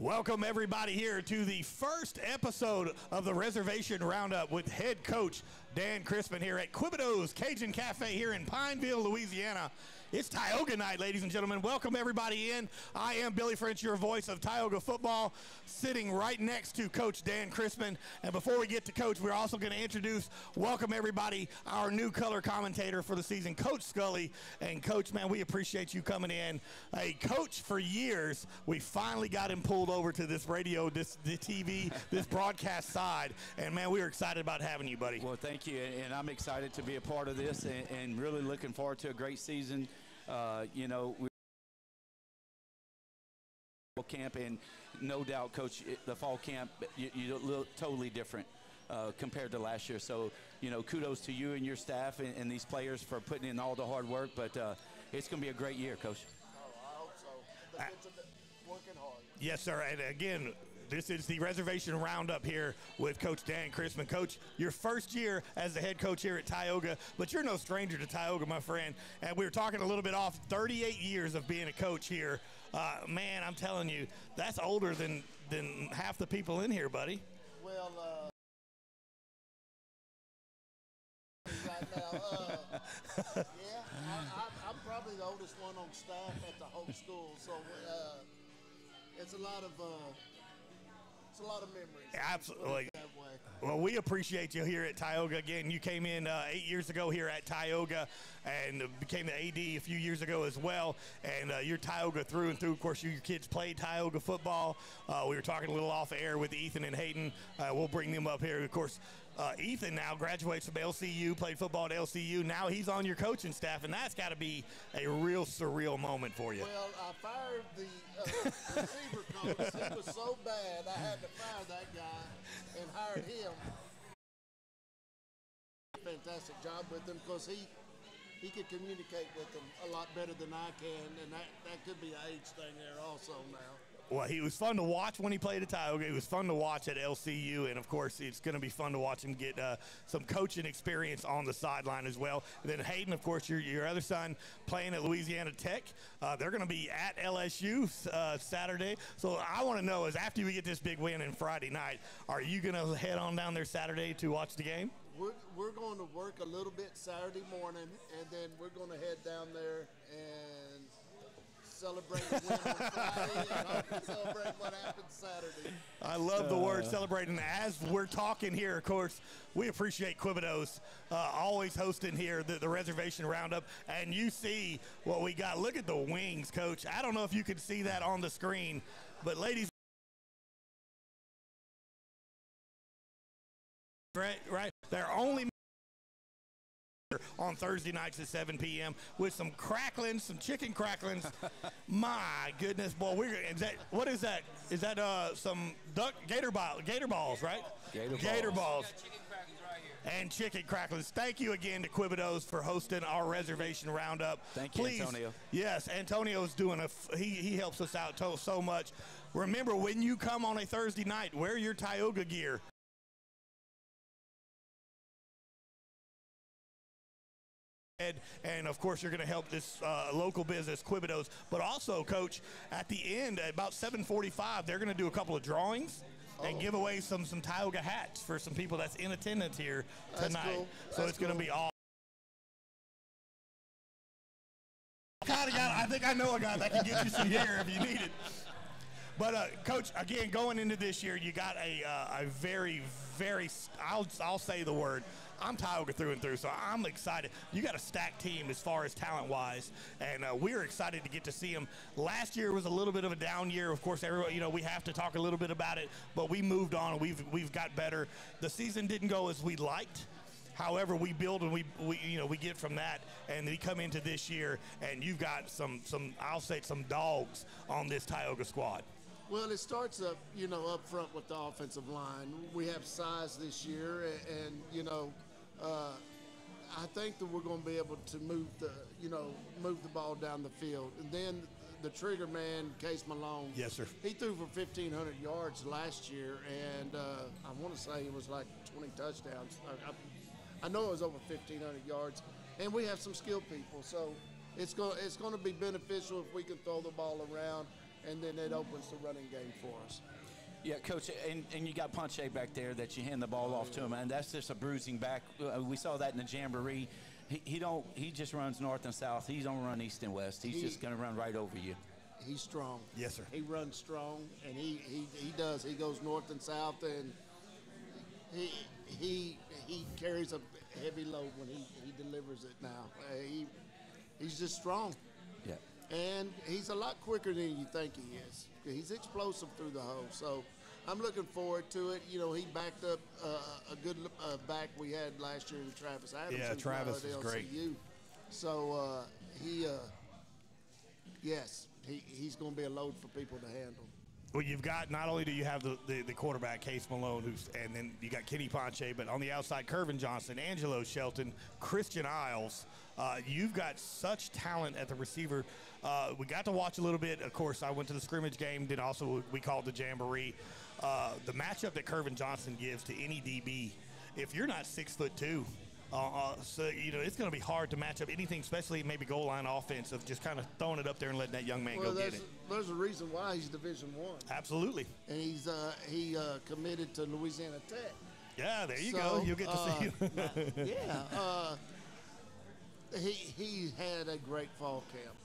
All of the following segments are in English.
Welcome everybody here to the first episode of the Reservation Roundup with head coach Dan Christman here at Quebedeaux Cajun Cafe here in Pineville, Louisiana. It's Tioga night, ladies and gentlemen. Welcome everybody in. I am Billy French, your voice of Tioga football, sitting right next to Coach Dan Christman. And before we get to Coach, we're also going to welcome everybody, our new color commentator for the season, Coach Scully. And Coach, man, we appreciate you coming in. Hey, Coach, for years, we finally got him pulled over to this radio, the TV, this broadcast side. And man, we are excited about having you, buddy. Well, thank you. And I'm excited to be a part of this and really looking forward to a great season. You know, we camp, and no doubt, Coach, the fall camp, you look totally different compared to last year. So, you know, kudos to you and your staff and these players for putting in all the hard work. But it's going to be a great year, Coach. Oh, I hope so. The kids are working hard. Yes, sir. And again, this is the Reservation Roundup here with Coach Dan Christman. Coach, your first year as the head coach here at Tioga, but you're no stranger to Tioga, my friend. And we were talking a little bit off, 38 years of being a coach here. Man, I'm telling you, that's older than half the people in here, buddy. Well, right now, yeah, I'm probably the oldest one on staff at the whole school, so it's a lot of memories. Absolutely. Well, we appreciate you here at Tioga. Again, you came in 8 years ago here at Tioga and became the AD a few years ago as well. And you're Tioga through and through. Of course, your kids played Tioga football. We were talking a little off air with Ethan and Hayden. We'll bring them up here. Of course, Ethan now graduates from LCU, played football at LCU. Now he's on your coaching staff, and that's got to be a real surreal moment for you. Well, I fired the receiver coach. He was so bad, I had to fire that guy and hired him. Fantastic job with him because he could communicate with them a lot better than I can, and that could be an age thing there also now. Well, he was fun to watch when he played at Tioga. He was fun to watch at LCU, and, of course, it's going to be fun to watch him get some coaching experience on the sideline as well. And then Hayden, of course, your other son, playing at Louisiana Tech. They're going to be at LSU Saturday. So I want to know is after we get this big win on Friday night, are you going to head on down there Saturday to watch the game? We're going to work a little bit Saturday morning, and then we're going to head down there and celebrate the win on Friday and hopefully celebrate what happened Saturday. I love the word celebrating. As we're talking here, of course, we appreciate Quebedeaux always hosting here the Reservation Roundup. And you see what we got. Look at the wings, Coach. I don't know if you can see that on the screen, but ladies, right, they're only on Thursday nights at 7 p.m. with some cracklings, some chicken cracklings. My goodness, boy, what is that? Is that some gator balls, right? Gator balls. Chicken cracklings right here. And chicken cracklings. Thank you again to Quebedeaux for hosting our Reservation Roundup. Thank you, Antonio. Yes, Antonio's doing he helps us out so much. Remember, when you come on a Thursday night, wear your Tioga gear. And, of course, you're going to help this local business, Quebedeaux. But also, Coach, at the end, at about 7:45, they're going to do a couple of drawings and give away some Tioga hats for some people that's in attendance here tonight. Cool. So it's going to be all. I think I know a guy that can get you some gear if you need it. But, Coach, again, going into this year, you got a very, very, I'll say the word, I'm Tioga through and through, so I'm excited. You got a stacked team as far as talent-wise, and we're excited to get to see them. Last year was a little bit of a down year. Of course, everyone, we have to talk a little bit about it, but we moved on, and we've got better. The season didn't go as we liked. However, we build and we get from that, and we come into this year, and you've got some I'll say some dogs on this Tioga squad. Well, it starts up front with the offensive line. We have size this year, and I think that we're going to be able to move the ball down the field. And then the trigger man, Case Malone. Yes, sir. He threw for 1,500 yards last year, and I want to say it was like 20 touchdowns. I know it was over 1,500 yards, and we have some skilled people, so it's going to be beneficial if we can throw the ball around. and then it opens the running game for us. Yeah, Coach, and you got Ponche back there that you hand the ball off to him, and that's just a bruising back. We saw that in the Jamboree. He just runs north and south. He don't run east and west. He's just going to run right over you. He's strong. Yes, sir. He runs strong, and he does. He goes north and south, and he carries a heavy load when he delivers it now. He's just strong. Yeah. And he's a lot quicker than you think he is. He's explosive through the hole. So I'm looking forward to it. You know, he backed up a good back we had last year in Travis Adams. Yeah, Travis is great. So he's going to be a load for people to handle. Well, you've got, not only do you have the quarterback, Case Malone, and then you got Kenny Ponche, but on the outside, Kervin Johnson, Angelo Shelton, Christian Isles. You've got such talent at the receiver. We got to watch a little bit. Of course, I went to the scrimmage game. Then also we called the Jamboree. The matchup that Kervin Johnson gives to any DB, if you're not 6'2", so it's going to be hard to match up anything, especially maybe goal line offense of just kind of throwing it up there and letting that young man go get it. There's a reason why he's Division I. Absolutely. And he's committed to Louisiana Tech. Yeah, there you go. You'll get to see him. He had a great fall camp,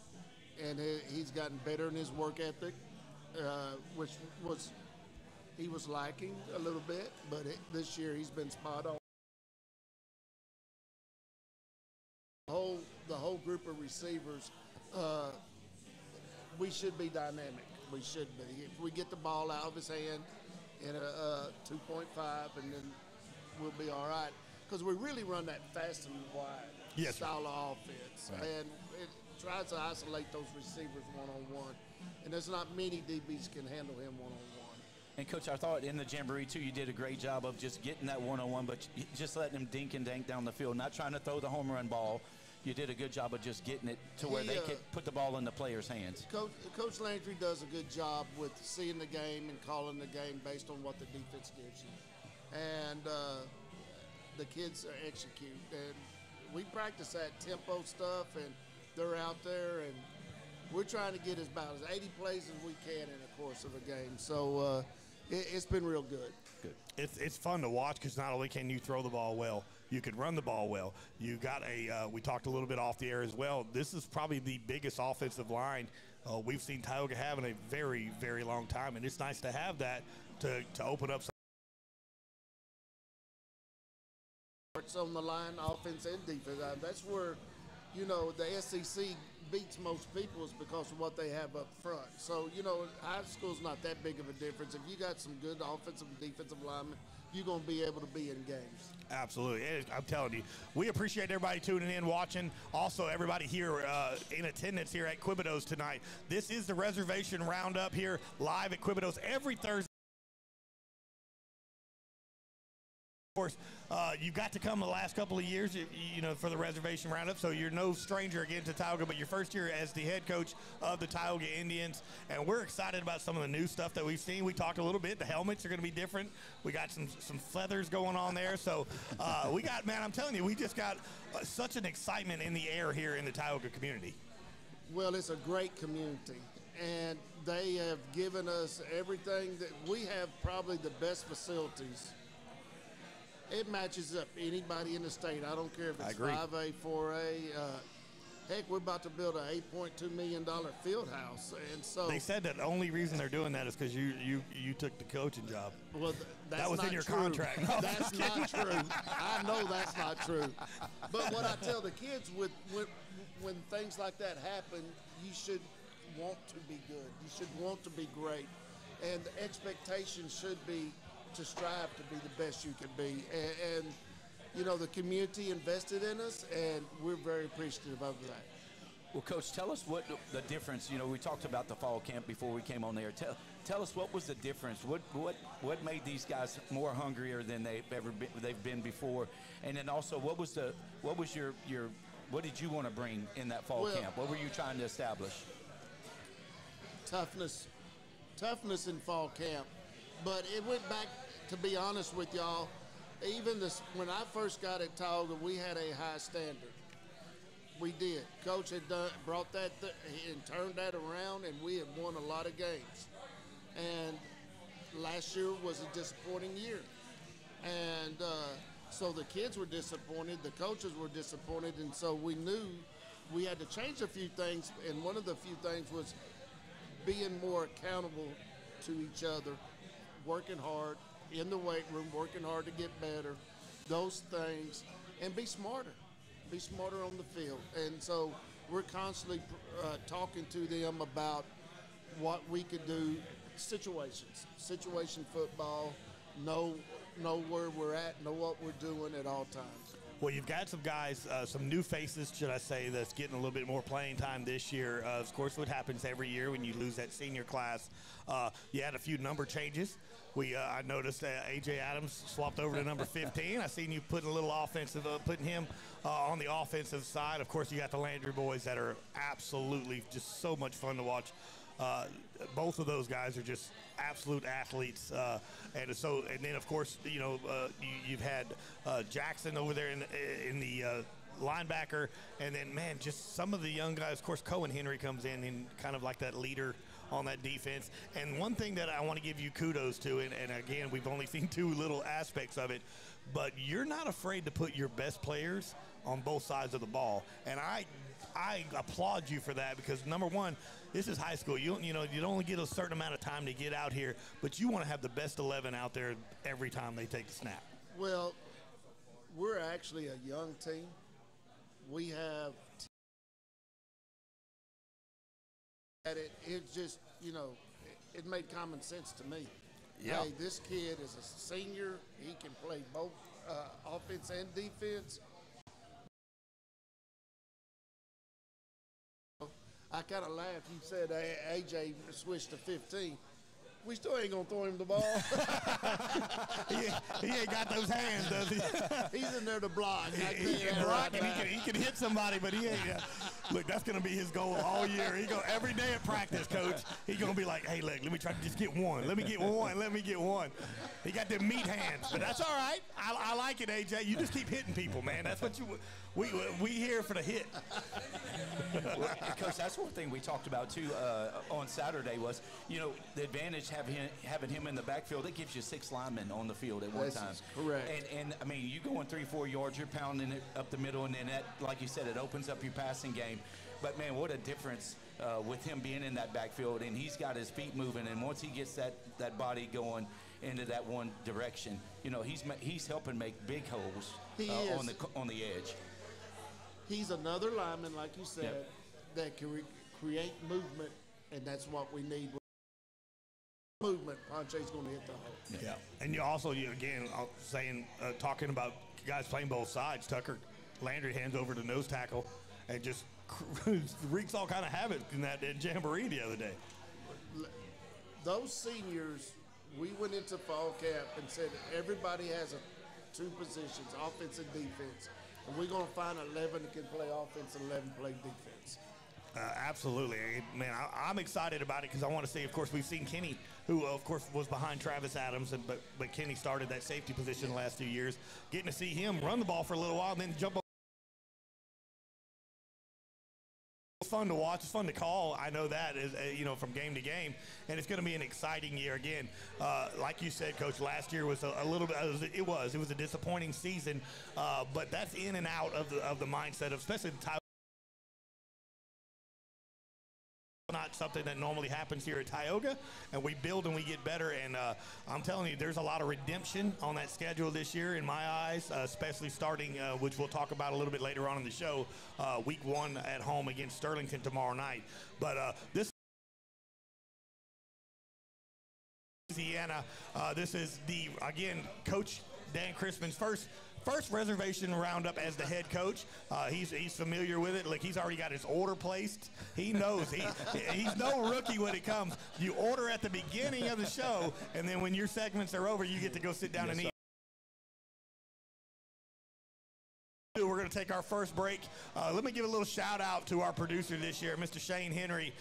and he's gotten better in his work ethic, which he was lacking a little bit, but this year he's been spot on. The whole group of receivers, we should be dynamic. We should be. If we get the ball out of his hand in a 2.5, and then we'll be all right. Because we really run that fast and wide style of offense. Right. And it tries to isolate those receivers one-on-one. And there's not many DBs can handle him one-on-one. And, Coach, I thought in the Jamboree, too, you did a great job of just getting that one-on-one, but just letting him dink and dank down the field, not trying to throw the home run ball. You did a good job of just getting it to where they could put the ball in the players' hands. Coach Landry does a good job with seeing the game and calling the game based on what the defense gives you. And the kids execute. And we practice that tempo stuff, and they're out there, and we're trying to get about as 80 plays as we can in the course of a game. So it's been real good. It's fun to watch because not only can you throw the ball well, you can run the ball well. You got we talked a little bit off the air as well. This is probably the biggest offensive line we've seen Tioga have in a very, very long time, and it's nice to have that to open up some. On the line, offense and defense. That's where, the SEC beats most people is because of what they have up front. So, high school's not that big of a difference. If you got some good offensive and defensive linemen, you're going to be able to be in games. Absolutely. I'm telling you, we appreciate everybody tuning in, watching. Also, everybody here in attendance here at Quebedeaux tonight. This is the Reservation Roundup here live at Quebedeaux every Thursday. Of course, you've got to come the last couple of years, for the Reservation Roundup, so you're no stranger again to Tioga, but your first year as the head coach of the Tioga Indians, and we're excited about some of the new stuff that we've seen. We talked a little bit. The helmets are going to be different. We got some feathers going on there, so I'm telling you, we just got such an excitement in the air here in the Tioga community. Well, it's a great community, and they have given us everything that we have, probably the best facilities. It matches up anybody in the state. I don't care if it's 5A, 4A. Heck, we're about to build a $8.2 million field house, and so they said that the only reason they're doing that is because you took the coaching job. Well, that was in your contract. No, that's not true. I know that's not true. But what I tell the kids when things like that happen, you should want to be good. You should want to be great, and the expectation should be to strive to be the best you can be. And the community invested in us, and we're very appreciative of that. Well, Coach, tell us what the difference, we talked about the fall camp before we came on there. Tell us what was the difference? What made these guys more hungrier than they've been before? And then also, what did you want to bring in that fall camp? What were you trying to establish? Toughness in fall camp. But it went back, to be honest with y'all, even when I first got at Tioga, we had a high standard. We did. Coach had brought that and turned that around, and we have won a lot of games. And last year was a disappointing year. And so the kids were disappointed, the coaches were disappointed, and so we knew we had to change a few things, and one of the few things was being more accountable to each other, working hard in the weight room, working hard to get better, those things, and be smarter on the field. And so we're constantly talking to them about what we could do, situation football, know where we're at, know what we're doing at all times. Well, you've got some guys, some new faces, should I say, that's getting a little bit more playing time this year. Of course, what happens every year when you lose that senior class, you had a few number changes. I noticed A.J. Adams swapped over to number 15. I seen you putting a little offensive, putting him on the offensive side. Of course, you got the Landry boys that are absolutely just so much fun to watch. Both of those guys are just absolute athletes, and then of course you've had Jackson over there in the linebacker, and then man, just some of the young guys. Of course, Cohen Henry comes in and kind of like that leader on that defense. And one thing that I want to give you kudos to, and again, we've only seen two little aspects of it, but you're not afraid to put your best players on both sides of the ball, and I applaud you for that, because number one, this is high school. You only get a certain amount of time to get out here, but you want to have the best 11 out there every time they take the snap. Well, we're actually a young team. We have it just, it made common sense to me. Yeah. Hey, this kid is a senior. He can play both offense and defense. I kind of laughed. You said AJ switched to 15. We still ain't going to throw him the ball. he ain't got those hands, does he? He's in there to block. He can block and he can hit somebody, but he ain't. Look, that's going to be his goal all year. He go every day at practice, Coach. He's going to be like, hey, look, let me try to just get one. Let me get one. He got them meat hands, but that's all right. I like it, AJ. You just keep hitting people, man. That's what we here for the hit. Well, Coach, that's one thing we talked about too on Saturday was, the advantage having him in the backfield. It gives you 6 linemen on the field at one time. Correct. And I mean, you going 3-4 yards, you're pounding it up the middle, and then that, like you said, it opens up your passing game. But man, what a difference with him being in that backfield, and he's got his feet moving, and once he gets that body going into that one direction, he's helping make big holes on the edge. He's another lineman, like you said, that can create movement, and that's what we need. Movement, Ponche's going to hit the hole. Yeah, and you also, again, talking about guys playing both sides, Tucker Landry hands over to nose tackle and just wreaks all kind of havoc in that jamboree the other day. Those seniors, we went into fall camp and said everybody has 2 positions, offense and defense, and we're going to find 11 that can play offense and 11 play defense. Absolutely. Man, I'm excited about it because I want to see, of course, we've seen Kenny, who, of course, was behind Travis Adams, but Kenny started that safety position the last few years. Getting to see him run the ball for a little while and then jump up. It's fun to watch. It's fun to call. I know that, from game to game. And it's going to be an exciting year again. Like you said, Coach, last year was a little bit, it was a disappointing season, but that's in and out of the mindset of, especially the Tioga. Not something that normally happens here at Tioga, and we build and we get better, and I'm telling you, there's a lot of redemption on that schedule this year in my eyes, especially starting, which we'll talk about a little bit later on in the show, week 1 at home against Sterlington tomorrow night. But this Louisiana, this is again, Coach Dan Christman's first Reservation Roundup as the head coach. He's familiar with it. Like, he's already got his order placed. He knows. He's no rookie when it comes. You order at the beginning of the show, and then when your segments are over, you get to go sit down and eat. We're going to take our first break. Let me give a little shout out to our producer this year, Mr. Shane Henry.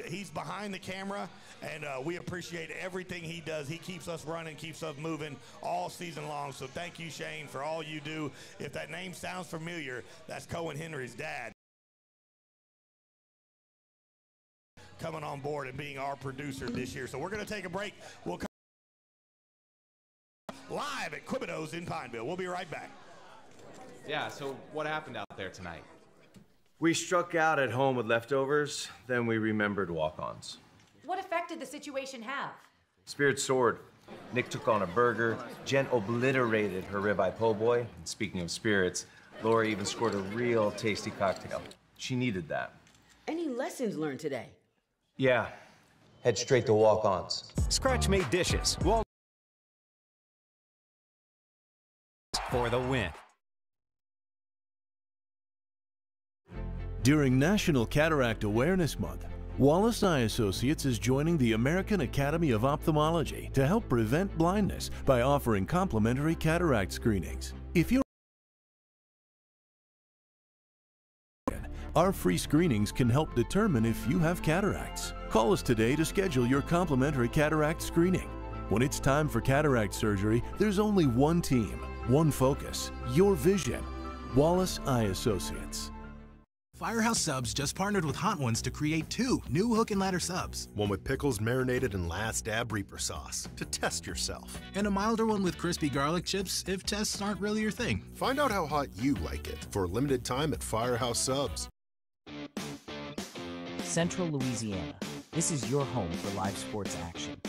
He's behind the camera, and we appreciate everything he does. He keeps us running, keeps us moving all season long. So thank you, Shane, for all you do. If that name sounds familiar, that's Cohen Henry's dad. coming on board and being our producer this year. So we're going to take a break. We'll come live at Quebedeaux in Pineville. We'll be right back. Yeah, so what happened out there tonight? We struck out at home with leftovers, then we remembered walk-ons. What effect did the situation have? Spirit soared. Nick took on a burger. Jen obliterated her ribeye po' boy. And speaking of spirits, Laura even scored a real tasty cocktail. She needed that. Any lessons learned today? Yeah. Head straight to walk-ons. Scratch-made dishes. For the win. During National Cataract Awareness Month, Wallace Eye Associates is joining the American Academy of Ophthalmology to help prevent blindness by offering complimentary cataract screenings. If you're our free screenings can help determine if you have cataracts. Call us today to schedule your complimentary cataract screening. When it's time for cataract surgery, there's only one team, one focus, your vision. Wallace Eye Associates. Firehouse Subs just partnered with Hot Ones to create 2 new hook and ladder subs. One with pickles marinated in Last Dab Reaper sauce to test yourself. And a milder one with crispy garlic chips if tests aren't really your thing. Find out how hot you like it for a limited time at Firehouse Subs. Central Louisiana. This is your home for live sports action.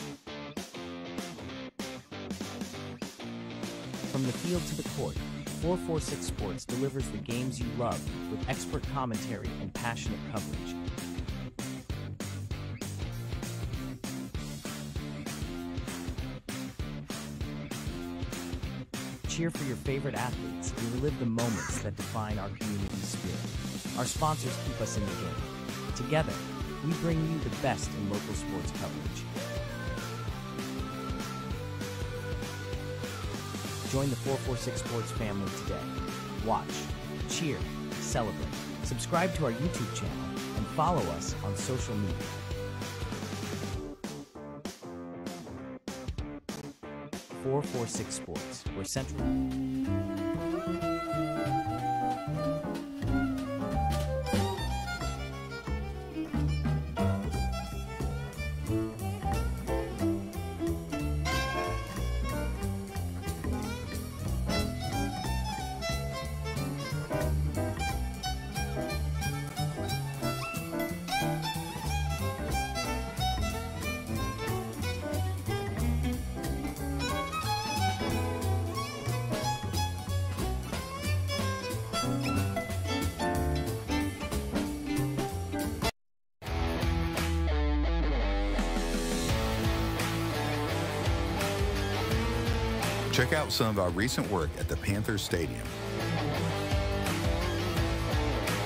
From the field to the court, 446 Sports delivers the games you love with expert commentary and passionate coverage. Cheer for your favorite athletes and relive the moments that define our community's spirit. Our sponsors keep us in the game. Together, we bring you the best in local sports coverage. Join the 446 Sports family today. Watch, cheer, celebrate. Subscribe to our YouTube channel and follow us on social media. .446 Sports, where Central... Check out some of our recent work at the Panthers Stadium.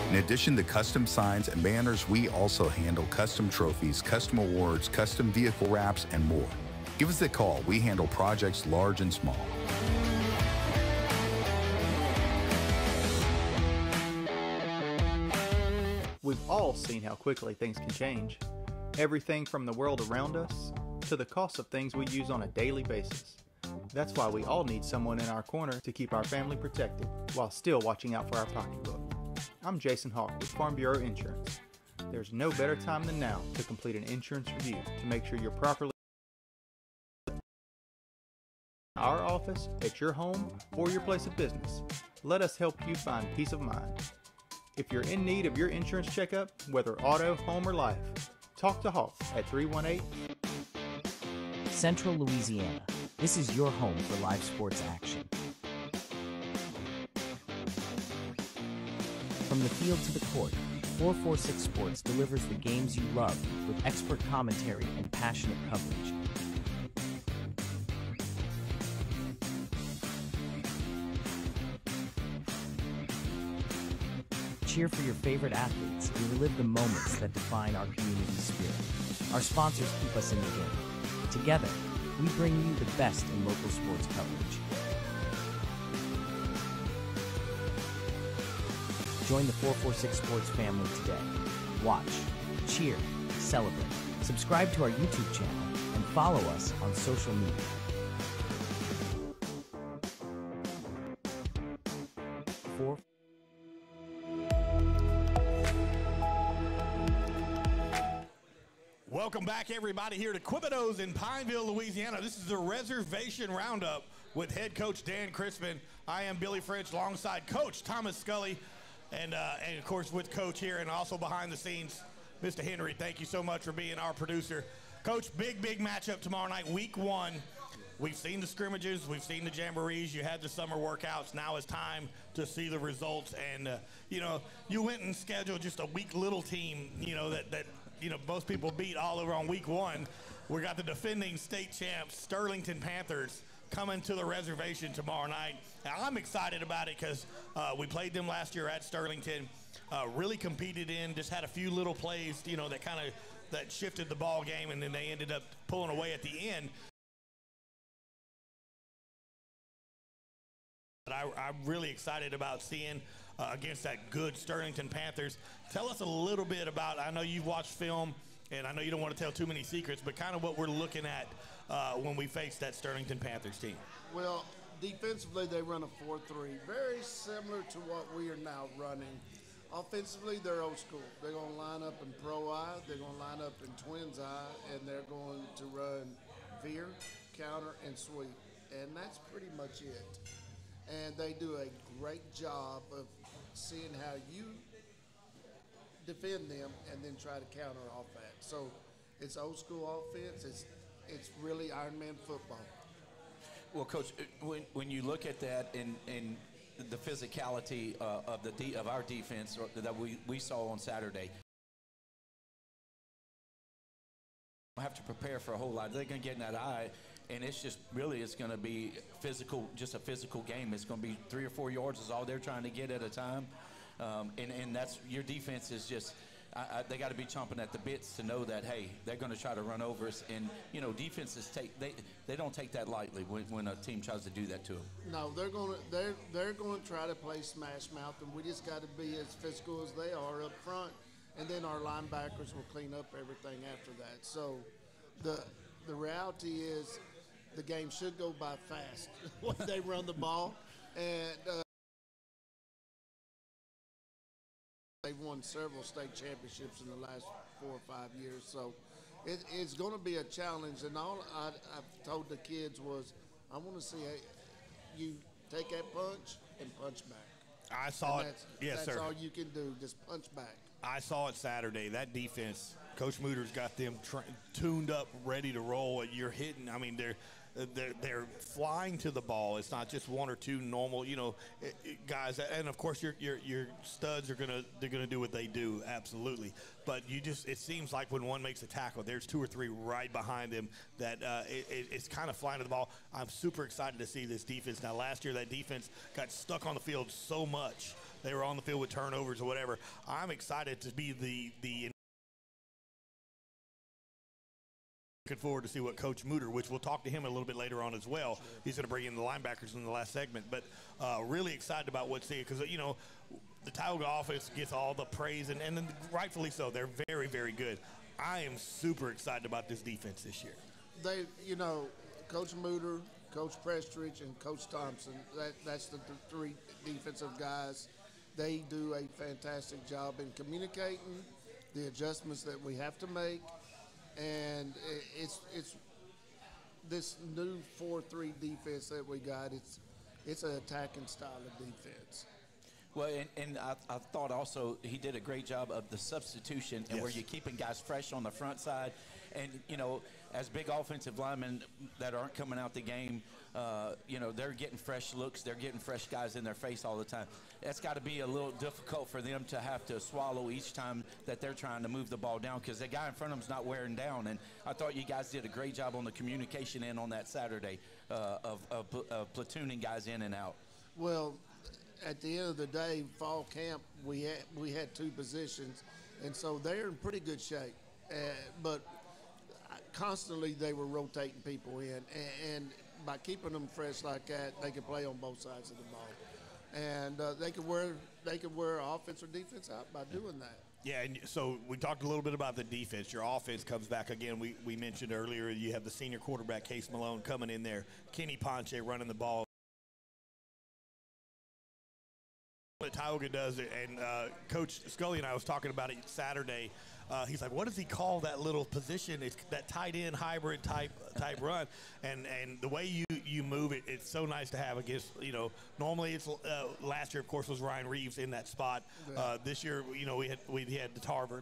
In addition to custom signs and banners, we also handle custom trophies, custom awards, custom vehicle wraps, and more. Give us a call. We handle projects large and small. We've all seen how quickly things can change. Everything from the world around us to the cost of things we use on a daily basis. That's why we all need someone in our corner to keep our family protected while still watching out for our pocketbook. I'm Jason Hawk with Farm Bureau Insurance. There's no better time than now to complete an insurance review to make sure you're properly in our office, at your home, or your place of business. Let us help you find peace of mind. If you're in need of your insurance checkup, whether auto, home, or life, talk to Hawk at 318. Central Louisiana. This is your home for live sports action. From the field to the court, 446 Sports delivers the games you love with expert commentary and passionate coverage. Cheer for your favorite athletes and relive the moments that define our community's spirit. Our sponsors keep us in the game. Together, we bring you the best in local sports coverage. Join the 446 Sports family today. Watch, cheer, celebrate. Subscribe to our YouTube channel and follow us on social media. Welcome back, everybody, here to Quebedeaux in Pineville, Louisiana. This is the Reservation Roundup with head coach Dan Christman. I am Billy French alongside Coach Thomas Scully, and of course with Coach here, and also behind the scenes, Mr. Henry. Thank you so much for being our producer. Coach, big matchup tomorrow night, week 1. We've seen the scrimmages, we've seen the jamborees, you had the summer workouts. Now it's time to see the results. And, you went and scheduled just a weak little team, that most people beat all over on week 1. We got the defending state champs, Sterlington Panthers, coming to the reservation tomorrow night. Now, I'm excited about it because we played them last year at Sterlington, really competed in, just had a few little plays, that shifted the ball game, and then they ended up pulling away at the end. But I'm really excited about seeing against that good Sterlington Panthers. Tell us a little bit about, I know you've watched film, and I know you don't want to tell too many secrets, but kind of what we're looking at when we face that Sterlington Panthers team. Well, defensively, they run a 4-3, very similar to what we are now running. Offensively, they're old school. They're going to line up in pro eye, they're going to line up in twins eye, and they're going to run veer, counter, and sweep. And that's pretty much it. And they do a great job of seeing how you defend them and then try to counter off that. So it's old school offense. It's really Iron Man football. Well, Coach, when you look at that and the physicality of our defense that we saw on Saturday, don't have to prepare for a whole lot. They're going to get in that eye, and it's going to be physical, just a physical game. It's going to be 3 or 4 yards is all they're trying to get at a time, and that's your defense is just. They got to be chomping at the bits to know that, hey, they're going to try to run over us, and defenses they don't take that lightly when a team tries to do that to them. No, they're going to try to play smash mouth, and we just got to be as physical as they are up front, and then our linebackers will clean up everything after that. So the reality is the game should go by fast when they run the ball, and they've won several state championships in the last 4 or 5 years. So it's going to be a challenge, and all I've told the kids was I want to see you take that punch and punch back. I saw it. Yes, sir. That's all you can do, just punch back. I saw it Saturday. That defense, Coach Mooter's got them tuned up, ready to roll. You're hitting. I mean, they're flying to the ball. It's not just 1 or 2 normal, guys. And of course, your studs they're gonna do what they do, absolutely. But it seems like when one makes a tackle, there's 2 or 3 right behind them that it's kind of flying to the ball. I'm super excited to see this defense. Now, last year that defense got stuck on the field so much. They were on the field with turnovers or whatever. I'm excited to be the looking forward to see what Coach Mooter, which we'll talk to him a little bit later on as well. Sure. He's going to bring in the linebackers in the last segment. But really excited about what's here because, the Tioga offense gets all the praise, and then rightfully so. They're very, very good. I am super excited about this defense this year. They, Coach Mooter, Coach Prestridge, and Coach Thompson, that's the 3 defensive guys. They do a fantastic job in communicating the adjustments that we have to make. And it's this new 4-3 defense that we got. It's an attacking style of defense. Well, and I thought also he did a great job of the substitution and where you're keeping guys fresh on the front side. And, as big offensive linemen that aren't coming out the game, they're getting fresh looks. They're getting fresh guys in their face all the time. That's got to be a little difficult for them to have to swallow each time that they're trying to move the ball down because the guy in front of them's not wearing down. And I thought you guys did a great job on the communication end on that Saturday of platooning guys in and out. Well, at the end of the day, fall camp, we had 2 positions, and so they're in pretty good shape. But constantly they were rotating people in, and by keeping them fresh like that, they could play on both sides of the ball, and they could wear offense or defense out by doing that. Yeah, and so we talked a little bit about the defense. Your offense comes back again. We mentioned earlier you have the senior quarterback Case Malone coming in there, Kenny Ponche running the ball. What Tioga does, and Coach Scully and I was talking about it Saturday. He's like, what does he call that little position? It's that tight end hybrid type run. And the way you move it, it's so nice to have against, normally it's last year, of course, was Ryan Reeves in that spot. This year, we had the Tarver,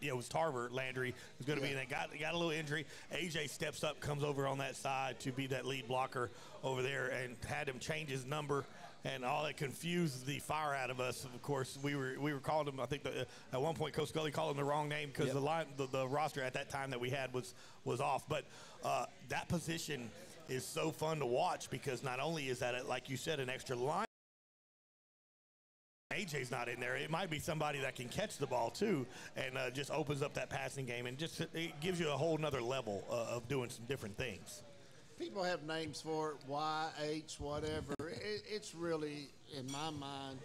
it was Tarver. Landry was going to be in that. Got a little injury. AJ steps up, comes over on that side to be that lead blocker over there, and had him change his number. And all that confused the fire out of us. Of course, we were calling him. I think at one point, Coach Scully called him the wrong name because the roster at that time that we had was off. But that position is so fun to watch because not only is that, like you said, an extra line. AJ's not in there. It might be somebody that can catch the ball too, and just opens up that passing game, and just it gives you a whole nother level of doing some different things. People have names for it, YH, whatever. It's really, in my mind,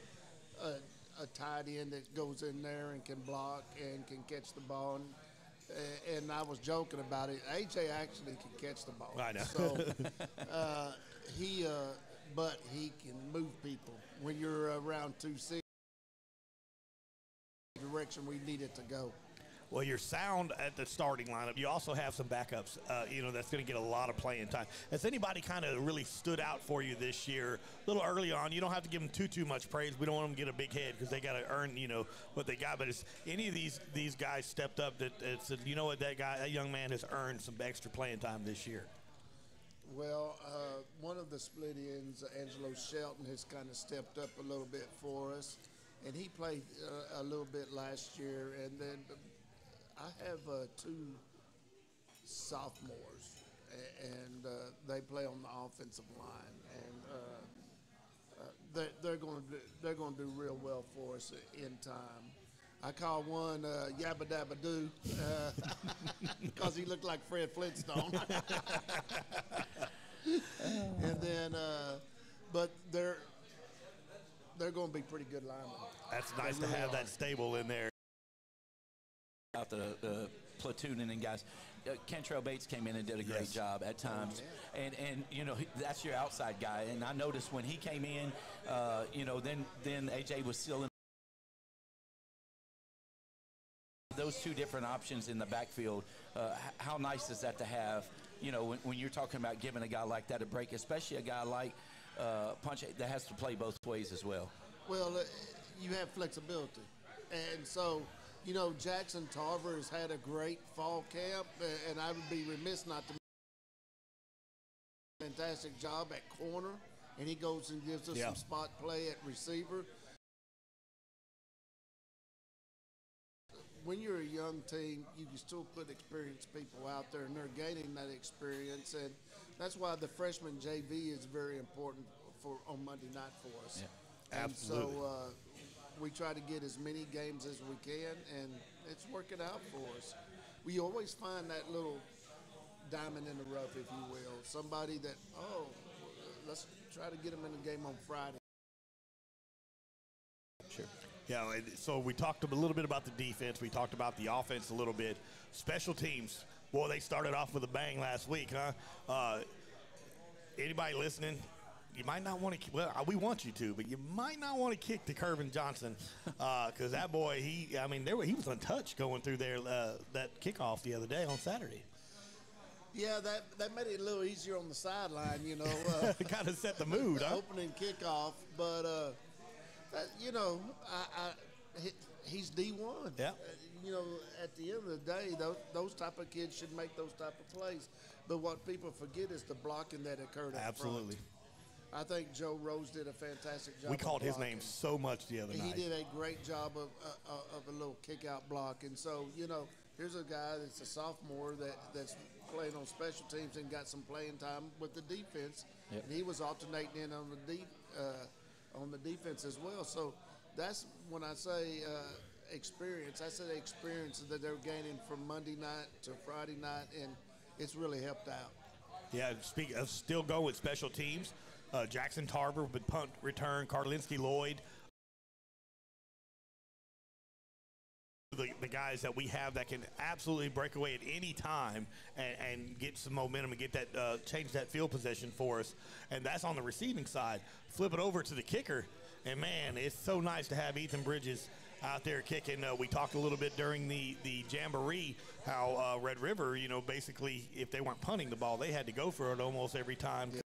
a tight end that goes in there and can block and can catch the ball. And I was joking about it. AJ actually can catch the ball. I know. So but he can move people. When you're around 260, direction we need it to go. Well, you're sound at the starting lineup. You also have some backups, that's going to get a lot of playing time. Has anybody kind of really stood out for you this year? A little early on, you don't have to give them too much praise. We don't want them to get a big head because they got to earn, what they got. But is any of these guys stepped up that said, you know what, that young man has earned some extra playing time this year? Well, one of the split ends, Angelo Shelton, has kind of stepped up a little bit for us. And he played a little bit last year. And then I have two sophomores, and they play on the offensive line, and they're going to do real well for us in time. I call one Yabba Dabba Doo because he looked like Fred Flintstone. And then, but they're going to be pretty good linemen. That's nice to have that stable in there. Out the platooning and guys. Kentrell Bates came in and did a great job at times. And that's your outside guy. And I noticed when he came in, then AJ was still in. Those two different options in the backfield, how nice is that to have, when you're talking about giving a guy like that a break, especially a guy like Punch that has to play both ways as well. Well, you have flexibility. And so, Jackson Tarver has had a great fall camp, and I would be remiss not to make a fantastic job at corner, and he goes and gives us some spot play at receiver. When you're a young team, you can still put experienced people out there, and they're gaining that experience, and that's why the freshman JV is very important on Monday night for us. Yeah, absolutely. And so we try to get as many games as we can, and it's working out for us. We always find that little diamond in the rough, if you will, somebody that, let's try to get them in the game on Friday. Sure. Yeah, so we talked a little bit about the defense. We talked about the offense a little bit. Special teams, boy, they started off with a bang last week, huh? Anybody listening? You might not want to. Well, we want you to, but you might not want to kick to Kervin Johnson because that boy, he was untouched going through there that kickoff the other day on Saturday. Yeah, that made it a little easier on the sideline, kind of set the mood, huh? Opening kickoff, but he's D1. Yeah. At the end of the day, those type of kids should make those type of plays. But what people forget is the blocking that occurred. Absolutely. I think Joe Rose did a fantastic job. We called his name so much the other night. He did a great job of a little kick-out block. And so, here's a guy that's a sophomore that's playing on special teams and got some playing time with the defense. Yep. And he was alternating in on the defense as well. So that's when I say experience. I say the experience that they're gaining from Monday night to Friday night, and it's really helped out. Yeah, speaking of still go with special teams, Jackson Tarver with punt return, Karlinski Lloyd. The guys that we have that can absolutely break away at any time and get some momentum and get that change that field position for us. And that's on the receiving side. Flip it over to the kicker, and man, it's so nice to have Ethan Bridges out there kicking. We talked a little bit during the jamboree how Red River, you know, basically if they weren't punting the ball, they had to go for it almost every time. Yeah.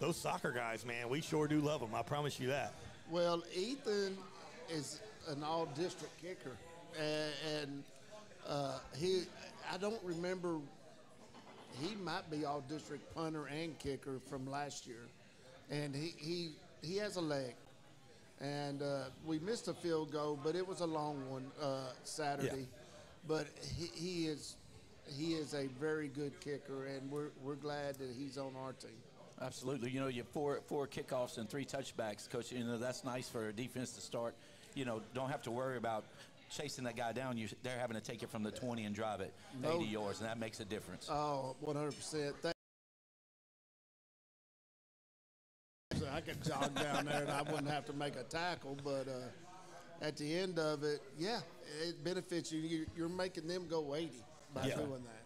Those soccer guys, man, we sure do love them. I promise you that. Well, Ethan is an all-district kicker, and I don't remember. He might be all-district punter and kicker from last year, and he has a leg. And we missed a field goal, but it was a long one Saturday. Yeah. But he is a very good kicker, and we're glad that he's on our team. Absolutely. You know, you have four kickoffs and 3 touchbacks, Coach. You know, that's nice for a defense to start. You know, don't have to worry about chasing that guy down. They're having to take it from the 20 and drive it 80 yards, and that makes a difference. Oh, 100%. I could jog down there and I wouldn't have to make a tackle, but at the end of it, yeah, it benefits you. You're making them go 80 by doing that.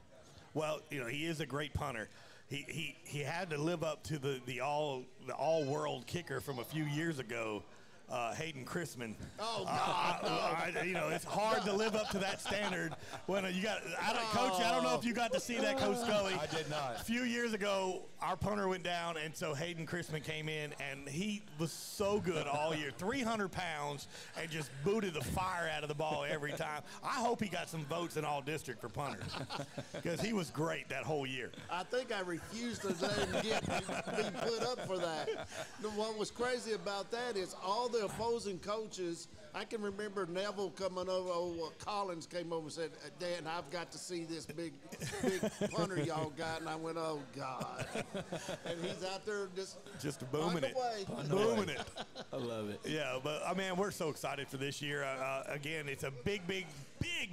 Well, you know, he is a great punter. He had to live up to the all-world kicker from a few years ago, Hayden Christman. Oh, God. You know, it's hard to live up to that standard when you got Coach, I don't know if you got to see that, Coach Scully. I did not. A few years ago, our punter went down, and so Hayden Christman came in, and he was so good all year, 300 pounds, and just booted the fire out of the ball every time. I hope he got some votes in all district for punters because he was great that whole year. I think I refused to let him be put up for that. What was crazy about that is all the opposing coaches, I can remember Neville coming over, Collins came over and said, Dan, I've got to see this big punter y'all got. And I went, oh, God. And he's out there just booming it. Booming it. I love it. Yeah, but, man, we're so excited for this year. Again, it's a big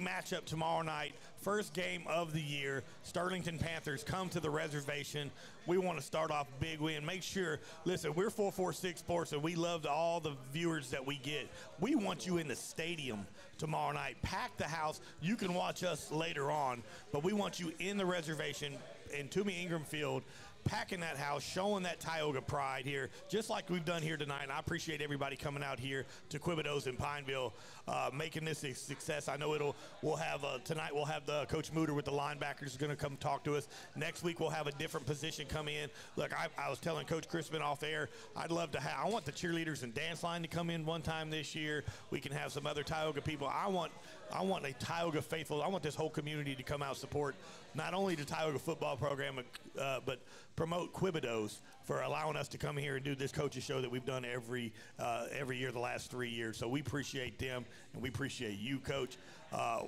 matchup tomorrow night. First game of the year. Sterlington Panthers come to the reservation. We want to start off big win. Make sure, listen, we're 446 Sports, and we love all the viewers that we get. We want you in the stadium tomorrow night. Pack the house. You can watch us later on, but we want you in the reservation in Toomey Ingram Field, packing that house, showing that Tioga pride here, just like we've done here tonight. And I appreciate everybody coming out here to Quebedeaux in Pineville, making this a success. I know tonight we'll have the Coach Mooter with the linebackers going to come talk to us. Next week we'll have a different position come in. Look, I was telling Coach Christman off air, I'd love to I want the cheerleaders and dance line to come in one time this year. We can have some other Tioga people. I want a Tioga faithful. I want this whole community to come out support not only the Tioga football program, but promote Quebedeaux for allowing us to come here and do this coaches show that we've done every year the last 3 years. So we appreciate them, and we appreciate you, Coach.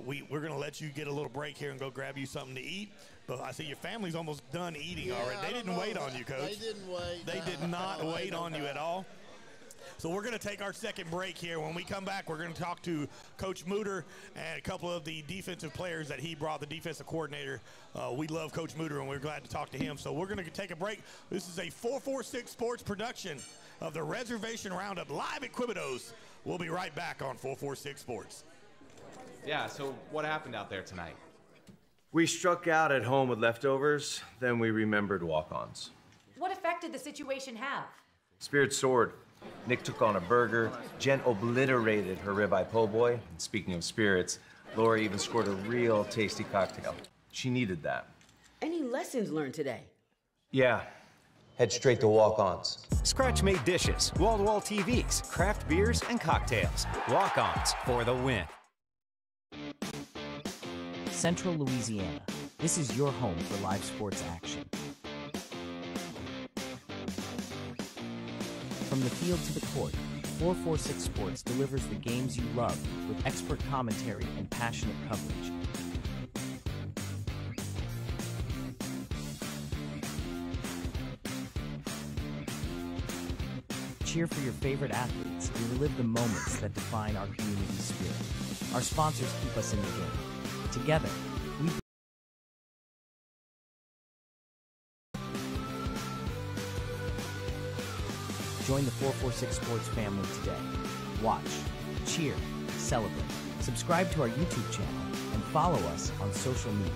We're going to let you get a little break here and go grab you something to eat. But I see your family's almost done eating already. They didn't wait on you, Coach. They didn't wait. They did not wait on you at all. So we're going to take our second break here. When we come back, we're going to talk to Coach Mooter and a couple of the defensive players that he brought, the defensive coordinator. We love Coach Mooter, and we're glad to talk to him. So we're going to take a break. This is a 446 Sports production of the Reservation Roundup live at Quebedeaux. We'll be right back on 446 Sports. Yeah, so what happened out there tonight? We struck out at home with leftovers, then we remembered walk-ons. What effect did the situation have? Spirit soared. Nick took on a burger. Jen obliterated her ribeye po' boy. And speaking of spirits, Lori even scored a real tasty cocktail. She needed that. Any lessons learned today? Yeah. Head straight to walk-ons. Scratch-made dishes, wall-to-wall TVs, craft beers, and cocktails. Walk-ons for the win. Central Louisiana. This is your home for live sports action. From the field to the court, 446 Sports delivers the games you love with expert commentary and passionate coverage. Cheer for your favorite athletes and relive the moments that define our community spirit. Our sponsors keep us in the game. Together, we join the 446 Sports family today. Watch, cheer, celebrate. Subscribe to our YouTube channel and follow us on social media.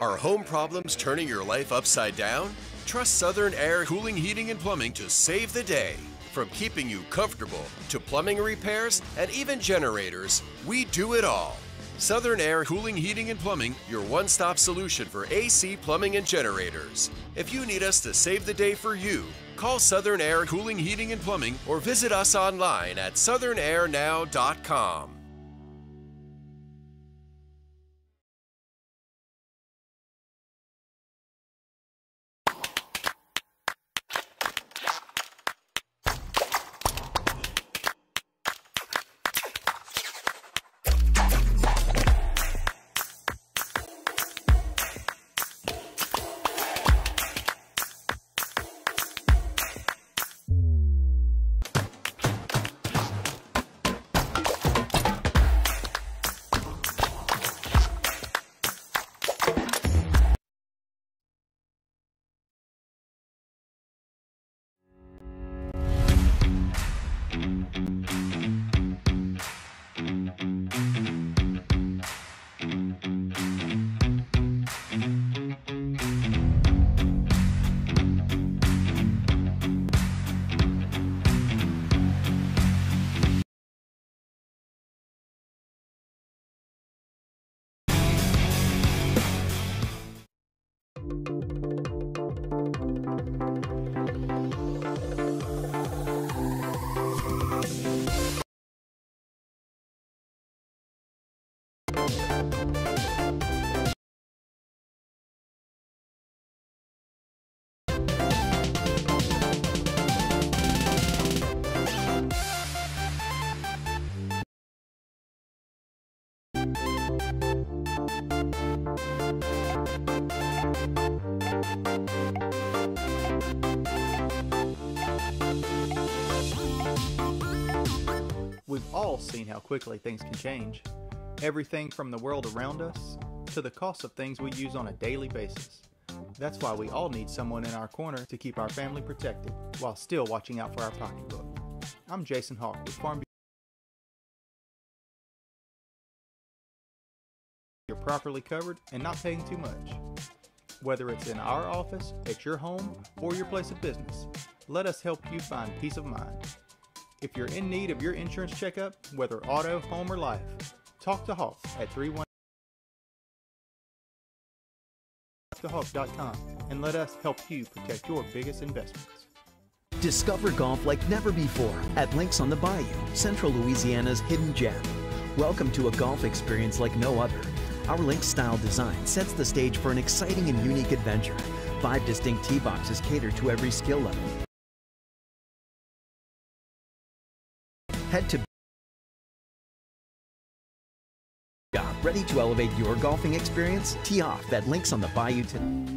Are home problems turning your life upside down? Trust Southern Air Cooling, Heating, and Plumbing to save the day. From keeping you comfortable to plumbing repairs and even generators, we do it all. Southern Air Cooling, Heating, and Plumbing, your one-stop solution for AC, plumbing, and generators. If you need us to save the day for you, call Southern Air Cooling, Heating, and Plumbing or visit us online at southernairnow.com. We've all seen how quickly things can change. Everything from the world around us to the cost of things we use on a daily basis. That's why we all need someone in our corner to keep our family protected while still watching out for our pocketbook. I'm Jason Hawk with Farm Bureau. You're properly covered and not paying too much. Whether it's in our office, at your home, or your place of business, let us help you find peace of mind. If you're in need of your insurance checkup, whether auto, home, or life, talk to Hawk at 312hawk.com and let us help you protect your biggest investments. Discover golf like never before at Links on the Bayou, Central Louisiana's hidden gem. Welcome to a golf experience like no other. Our Links style design sets the stage for an exciting and unique adventure. 5 distinct tee boxes cater to every skill level. Head to ready to elevate your golfing experience? Tee off at Links on the Bayou today.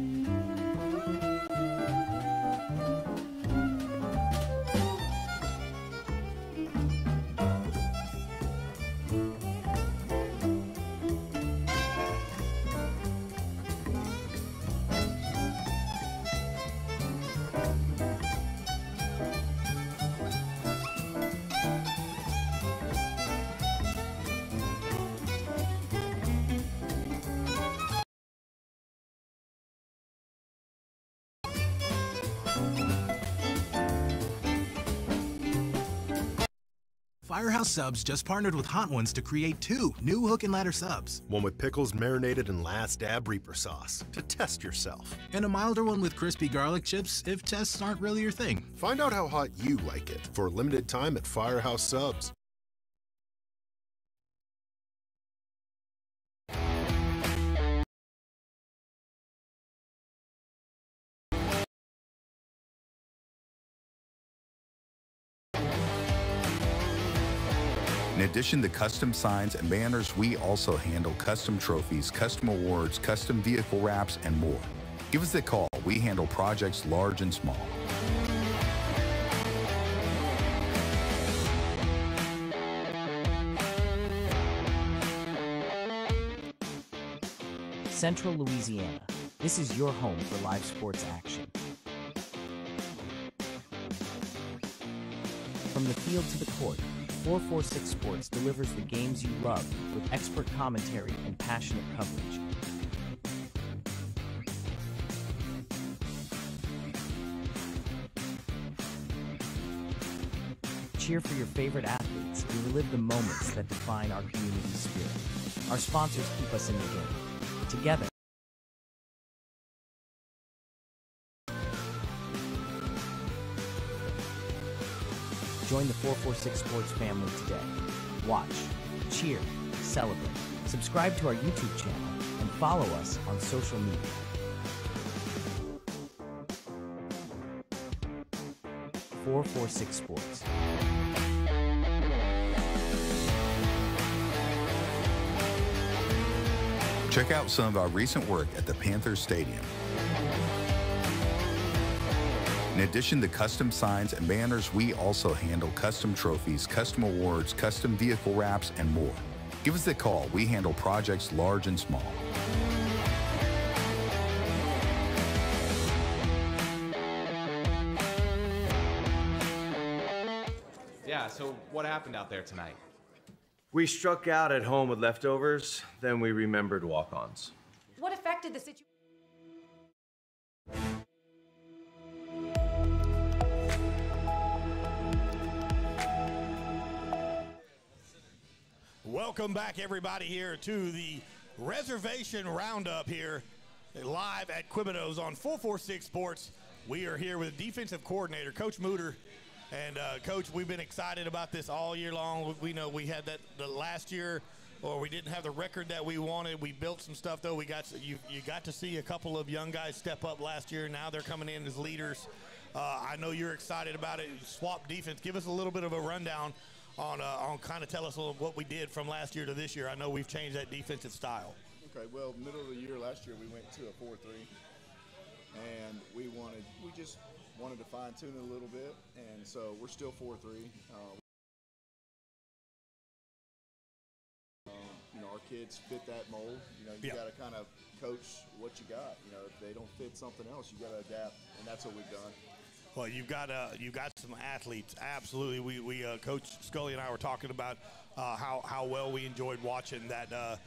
Firehouse Subs just partnered with Hot Ones to create 2 new hook and ladder subs. One with pickles marinated in Last Dab Reaper sauce to test yourself. And a milder one with crispy garlic chips if tests aren't really your thing. Find out how hot you like it for a limited time at Firehouse Subs. In addition to custom signs and banners, we also handle custom trophies, custom awards, custom vehicle wraps, and more. Give us a call. We handle projects large and small. Central Louisiana. This is your home for live sports action. From the field to the court, 446Sports delivers the games you love with expert commentary and passionate coverage. cheer for your favorite athletes, we relive the moments that define our community spirit. Our sponsors keep us in the game. Together, join the 446 Sports family today. Watch, cheer, celebrate. Subscribe to our YouTube channel and follow us on social media. .446Sports. Check out some of our recent work at the Panthers Stadium. In addition to custom signs and banners, we also handle custom trophies, custom awards, custom vehicle wraps, and more. Give us a call. We handle projects large and small. Yeah, so what happened out there tonight? We struck out at home with leftovers, then we remembered walk-ons. What affected the situation? Welcome back, everybody, here to the Reservation Roundup here, live at Quebedeaux on 446 Sports. We are here with defensive coordinator, Coach Mooter. And, Coach, we've been excited about this all year long. We know we had that the last year, or we didn't have the record that we wanted. We built some stuff, though. You got to see a couple of young guys step up last year. Now they're coming in as leaders. I know you're excited about it. Swap defense. Give us a little bit of a rundown on kind of tell us a little what we did from last year to this year. I know we've changed that defensive style. Okay, well, middle of the year last year we went to a 4-3, and we just wanted to fine-tune it a little bit, and so we're still 4-3. Our kids fit that mold. You got to kind of coach what you got. If they don't fit something else, you got to adapt, and that's what we've done. Well, you've got some athletes. Absolutely, we Coach Scully and I were talking about how well we enjoyed watching the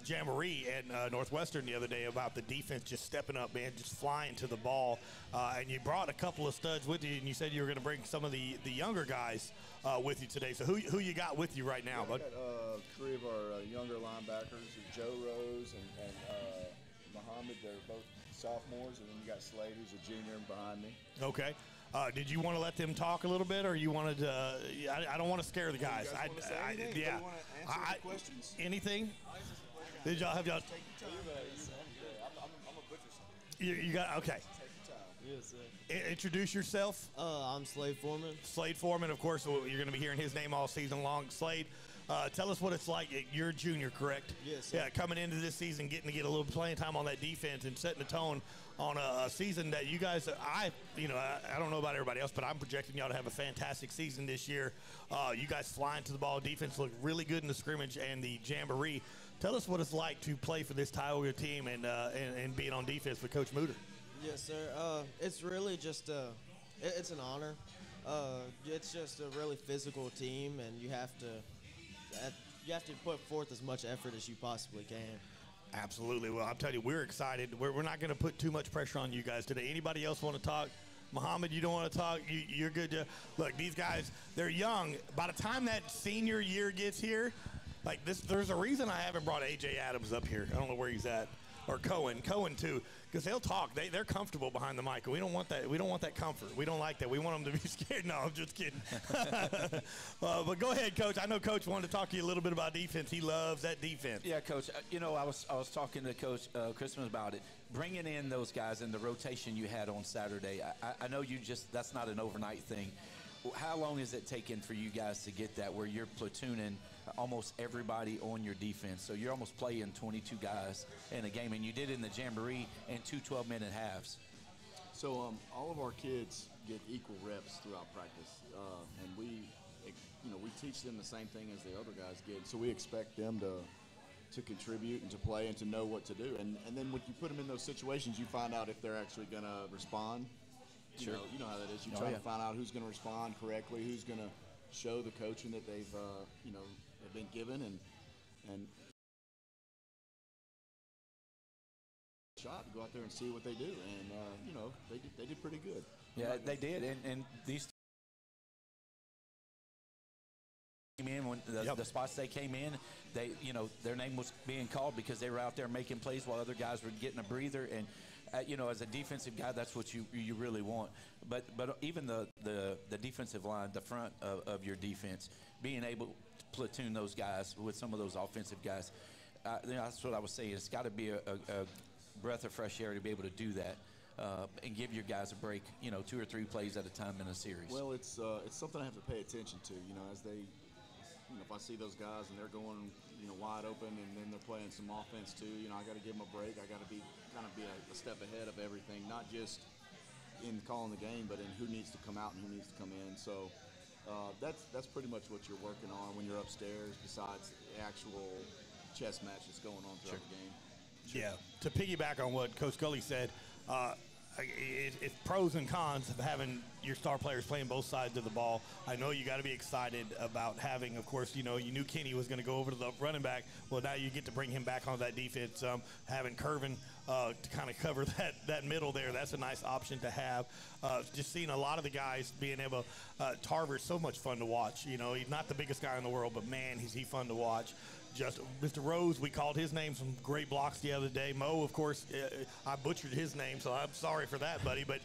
jamboree at Northwestern the other day about the defense just stepping up, man, just flying to the ball. And you brought a couple of studs with you, and you said you were going to bring some of the younger guys with you today. So who you got with you right now, bud? I got three of our younger linebackers, Joe Rose and Muhammad. They're both sophomores, and then you got Slade, who's a junior, behind me. Okay. Did you want to let them talk a little bit, or you wanted to? I don't want to scare the guys. Yeah. Questions? Anything? Did y'all have y'all? You got okay. Yes, sir. Introduce yourself. I'm Slade Foreman. Slade Foreman, of course. You're going to be hearing his name all season long. Slade, tell us what it's like. You're a junior, correct? Yes, sir. Yeah, coming into this season, getting to get a little playing time on that defense and setting the tone on a season that you guys, I don't know about everybody else, but I'm projecting y'all to have a fantastic season this year. You guys flying to the ball. Defense looked really good in the scrimmage and the jamboree. Tell us what it's like to play for this Tioga team and being on defense with Coach Mooter. Yes, sir. It's really just it's an honor. It's just a really physical team, and you have to put forth as much effort as you possibly can. Absolutely. Well, I'm telling you, we're excited. We're not going to put too much pressure on you guys today. Anybody else want to talk? Muhammad, you don't want to talk? You're good. Look, these guys, they're young. By the time that senior year gets here, like this, there's a reason I haven't brought A.J. Adams up here. I don't know where he's at. Or Cohen too, because they'll talk. They're comfortable behind the mic. We don't want that. We don't want that comfort. We don't like that. We want them to be scared. No, I'm just kidding. But go ahead, Coach. I know Coach wanted to talk to you a little bit about defense. He loves that defense. Yeah, Coach. I was talking to Coach Christman about it. Bringing in those guys and the rotation you had on Saturday. I know that's not an overnight thing. How long is it taking for you guys to get that where you're platooning almost everybody on your defense? So you're almost playing 22 guys in a game, and you did it in the jamboree in 2 12-minute halves. So all of our kids get equal reps throughout practice, and we teach them the same thing as the other guys get. So we expect them to contribute and to play and to know what to do. And then when you put them in those situations, you find out if they're actually going to respond. Sure. You know how that is. You try to find out who's going to respond correctly, who's going to show the coaching that they've been given, and shot to go out there and see what they do. And they did pretty good. Yeah, they did. And these came in, when the spots they came in, they, you know, their name was being called because they were out there making plays while other guys were getting a breather. And you know, as a defensive guy, that's what you really want. But even the defensive line, the front of your defense, being able to platoon those guys with some of those offensive guys, you know, that's what I was saying. It's got to be a breath of fresh air to be able to do that. And give your guys a break, you know, 2 or 3 plays at a time in a series. Well, it's something I have to pay attention to, you know, as they, you know, if I see those guys and they're going, you know, wide open and then they're playing some offense too, you know, I got to give them a break. I got to be a step ahead of everything, not just in calling the game, but in who needs to come out and who needs to come in. So that's pretty much what you're working on when you're upstairs, besides the actual chess match that's going on throughout the game. Yeah. To piggyback on what Coach Gully said, it's pros and cons of having your star players playing both sides of the ball. I know you got to be excited about having, of course, you know, you knew Kenny was going to go over to the running back. Well, now you get to bring him back on that defense. Having Curvin to kind of cover that middle there, that's a nice option to have. Just seeing a lot of the guys being able, Tarver's so much fun to watch. You know, he's not the biggest guy in the world, but man, is he fun to watch. Just Mr. Rose, we called his name some great blocks the other day. Mo, of course, I butchered his name, so I'm sorry for that, buddy. But,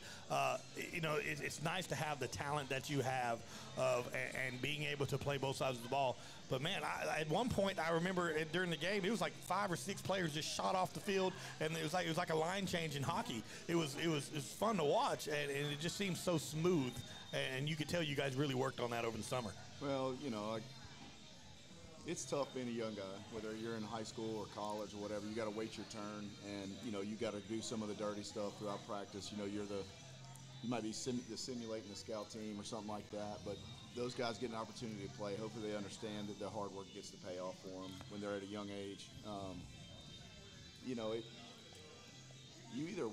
you know, it's nice to have the talent that you have and being able to play both sides of the ball. But, man, at one point, I remember during the game, it was like 5 or 6 players just shot off the field, and it was like a line change in hockey. It was fun to watch, and it just seemed so smooth. And you could tell you guys really worked on that over the summer. Well, you know, it's tough being a young guy, whether you're in high school or college or whatever. You got to wait your turn, and you know you got to do some of the dirty stuff throughout practice. You know, you might be simulating the scout team or something like that, but those guys get an opportunity to play. Hopefully, they understand that their hard work gets to pay off for them when they're at a young age. You know, you either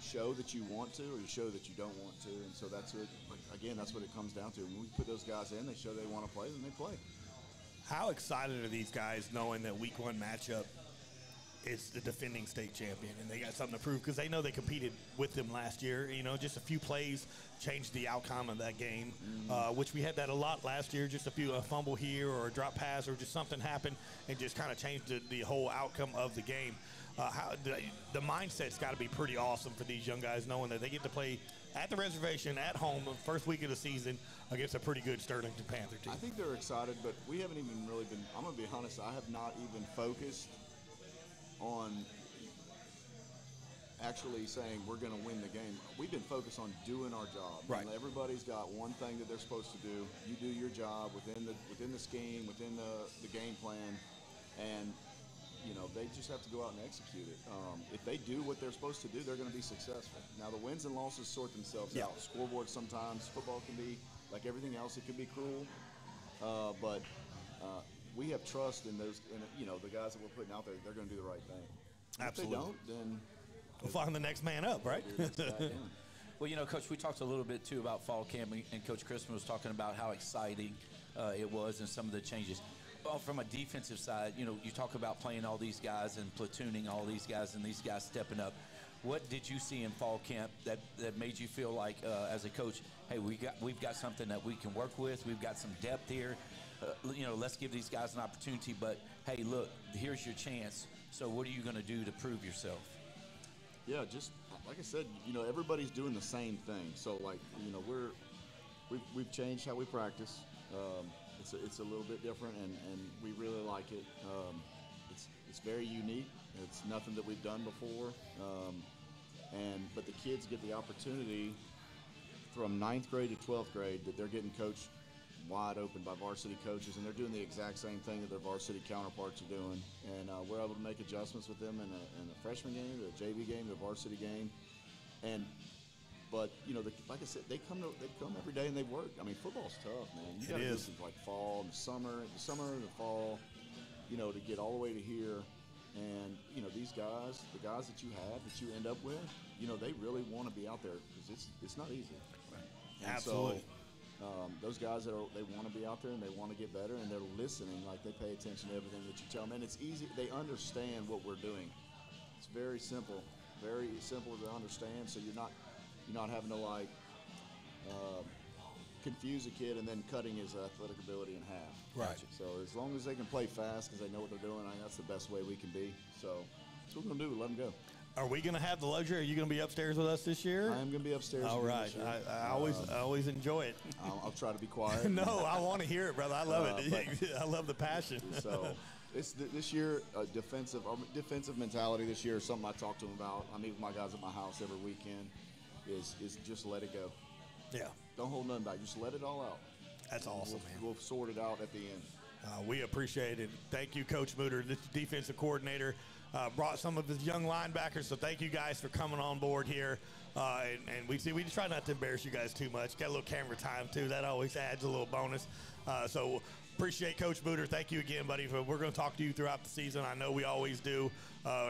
show that you want to, or you show that you don't want to, and so that's what it comes down to. When we put those guys in, they show they want to play, then they play. How excited are these guys knowing that week 1 matchup is the defending state champion and they got something to prove, because they know they competed with them last year. You know, just a few plays changed the outcome of that game, which we had that a lot last year. Just a fumble here or a drop pass or just something happened and just kind of changed the whole outcome of the game. The mindset's got to be pretty awesome for these young guys, knowing that they get to play at the reservation at home the first week of the season against a pretty good Sterlington Panther team. I think they're excited, but we haven't even really been, I'm going to be honest, I have not even focused on actually saying we're going to win the game. We've been focused on doing our job. Right. And everybody's got one thing that they're supposed to do. You do your job within the scheme, within the game plan, and you know, they just have to go out and execute it. If they do what they're supposed to do, they're going to be successful. Now, the wins and losses sort themselves out. Scoreboard sometimes, football can be, like everything else, it can be cruel. But we have trust in those, you know, the guys that we're putting out there, they're going to do the right thing. Absolutely. If they don't, then we'll find the next man up, right? Well, you know, Coach, we talked a little bit, too, about fall camp, and Coach Christman was talking about how exciting it was and some of the changes. Well, from a defensive side, you know, you talk about playing all these guys and platooning all these guys and these guys stepping up. What did you see in fall camp that made you feel like, as a coach, hey, we've got something that we can work with. We've got some depth here. You know, let's give these guys an opportunity. But, hey, look, here's your chance. So what are you going to do to prove yourself? Yeah, just like I said, you know, everybody's doing the same thing. So, like, you know, we've changed how we practice. It's a little bit different, and we really like it. It's very unique. It's nothing that we've done before. But the kids get the opportunity from 9th grade to 12th grade that they're getting coached wide open by varsity coaches, and they're doing the exact same thing that their varsity counterparts are doing. And we're able to make adjustments with them in the freshman game, the JV game, the varsity game, But you know, like I said, they come every day and they work. I mean, football's tough, man. You got to do some like fall and the summer, and the fall, you know, to get all the way to here. And you know, these guys, the guys that you have, that you end up with, you know, they really want to be out there because it's not easy. Right. Absolutely. So, those guys they want to be out there and they want to get better and they're listening, like they pay attention to everything that you tell them. And it's easy. They understand what we're doing. It's very simple to understand. So you're not having to like confuse a kid and then cutting his athletic ability in half. Right. So as long as they can play fast because they know what they're doing, I think that's the best way we can be. So that's what we're going to do. Let them go. Are we going to have the luxury? Are you going to be upstairs with us this year? I am going to be upstairs. All right. I always enjoy it. I'll try to be quiet. No, I want to hear it, brother. I love it. I love the passion. So this year, defensive mentality this year is something I talk to them about. I meet with my guys at my house every weekend. Is just let it go. Yeah. Don't hold nothing back. Just let it all out. That's awesome, man. We'll sort it out at the end. We appreciate it. Thank you, Coach Mooter, this defensive coordinator. Brought some of his young linebackers, so thank you guys for coming on board here. And we just try not to embarrass you guys too much. Got a little camera time, too. That always adds a little bonus. So appreciate Coach Mooter. Thank you again, buddy. We're going to talk to you throughout the season. I know we always do.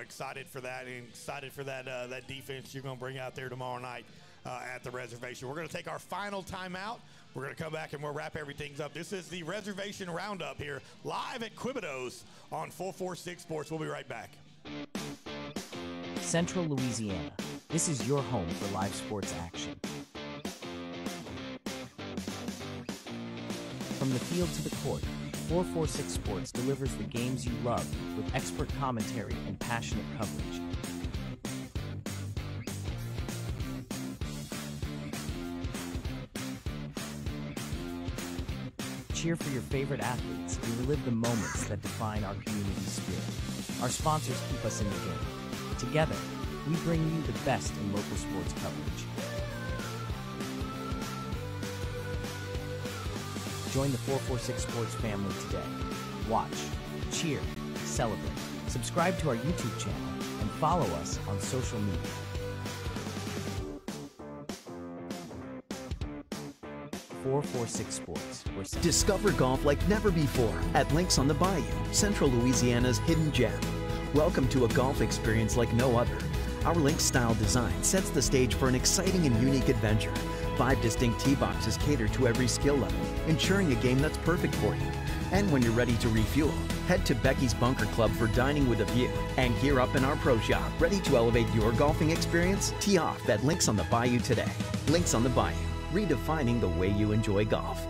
Excited for that, and excited for that defense you're going to bring out there tomorrow night at the reservation. We're going to take our final timeout. We're going to come back and we'll wrap everything up. This is the Reservation Roundup here, live at Quebedeaux on 446 Sports. We'll be right back. Central Louisiana. This is your home for live sports action. From the field to the court, 446 Sports delivers the games you love with expert commentary and passionate coverage. Cheer for your favorite athletes and relive the moments that define our community spirit. Our sponsors keep us in the game. Together, we bring you the best in local sports coverage. Join the 446 Sports family today. Watch, cheer, celebrate. Subscribe to our YouTube channel and follow us on social media. Sports. Discover golf like never before at Links on the Bayou, Central Louisiana's hidden gem. Welcome to a golf experience like no other. Our Links style design sets the stage for an exciting and unique adventure. 5 distinct tee boxes cater to every skill level, ensuring a game that's perfect for you. And when you're ready to refuel, head to Becky's Bunker Club for dining with a view and gear up in our pro shop. Ready to elevate your golfing experience? Tee off at Links on the Bayou today. Links on the Bayou, redefining the way you enjoy golf.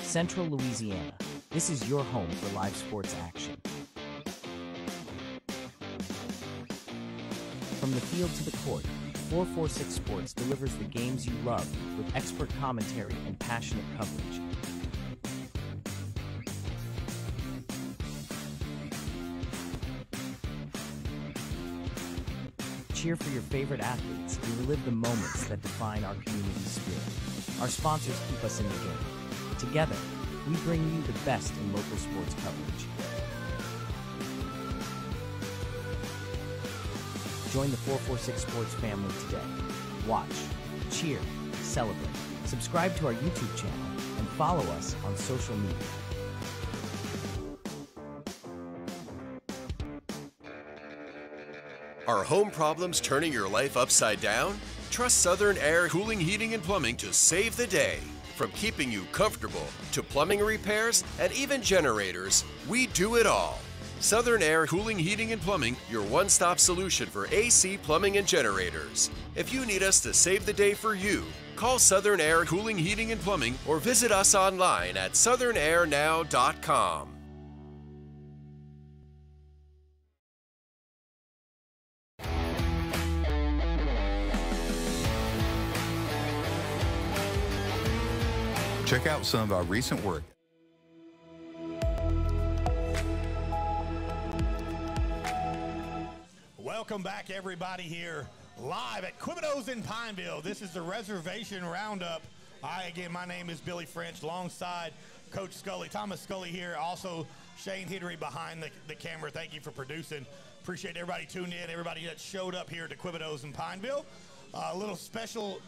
Central Louisiana. This is your home for live sports action. From the field to the court, 446 Sports delivers the games you love with expert commentary and passionate coverage. Cheer for your favorite athletes and relive the moments that define our community spirit. Our sponsors keep us in the game. Together, we bring you the best in local sports coverage. Join the 446 Sports family today. Watch, cheer, celebrate. Subscribe to our YouTube channel and follow us on social media. Are home problems turning your life upside down? Trust Southern Air Cooling, Heating, and Plumbing to save the day. From keeping you comfortable to plumbing repairs and even generators, we do it all. Southern Air Cooling, Heating, and Plumbing, your one-stop solution for AC, plumbing, and generators. If you need us to save the day for you, call Southern Air Cooling, Heating, and Plumbing or visit us online at southernairnow.com. Check out some of our recent work. Welcome back, everybody, here live at Quebedeaux in Pineville. This is the Reservation Roundup. My name is Billy French, alongside Coach Scully, Thomas Scully here, also Shane Hidry behind the camera. Thank you for producing. Appreciate everybody tuning in, everybody that showed up here to Quebedeaux in Pineville. A little special